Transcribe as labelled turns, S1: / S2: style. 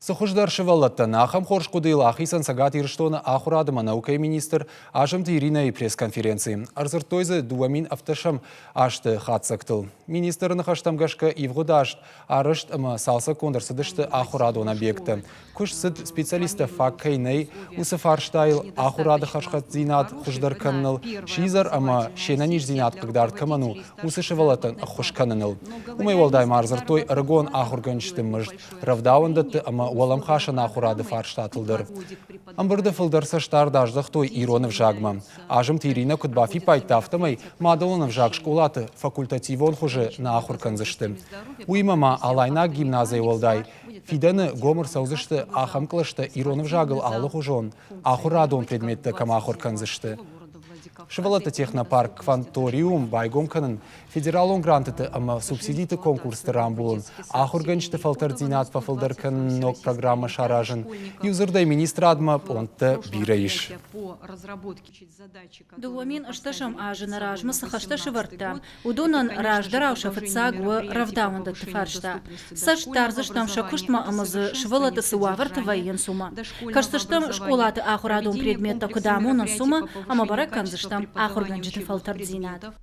S1: Сухуждар шевалаттан ахам хорш кудыл ахисан сагат ирштона ахурадыма наукай министр ажымты Ирина и пресс-конференции. Арзыртойзы дуамин автошам ашты хатсактыл. Министрны хаштамгашка ивгудашт, арышт ама салса кондарсыдышты ахурадон объекты. Куш сыд специалиста факкайней усафарштайл ахурады хашхат зинат хуждар каннал, шизар ама шенаниш зинат кагдарт каману усышевалаттан хуш каннал. Умай валдайм арзыртой рагон ахурганчты мыжд, равдауандатты ама Уалам хаша нахурады фарштатылдыр. Амбырды фылдырса штардаждық той Иронов жагма. Ажым Ирина кудбафи пайтафтамай мадалынов жаг школаты факультативон хуже нахур канзышты. Уймама алайна гимназия волдай. Фидені гомыр саузышты ахам қылышты Иронов жагыл алы хужон. Ахурадон предметті камахур канзышты. Шевалата технопарк Кванториум байгомканын федералон грантыты ама субсидиты конкурсты рамбулын. Ахурганчты фалтардинат пафылдаркан ног программа шаражын. Юзырдай министр адма понты бирайш.
S2: Дуамин ашташам ажын ражмы сахашташы варта. Удонан раждарауша фыцагвы равдаунда тфаршта. Саш тарзыштам шакуштма амазы шевалата сываварты вайен сума. Кашташтам школаты ахурадон предметта кудамунан сума, ама барак канзыштам ахурганчты фалтардинат.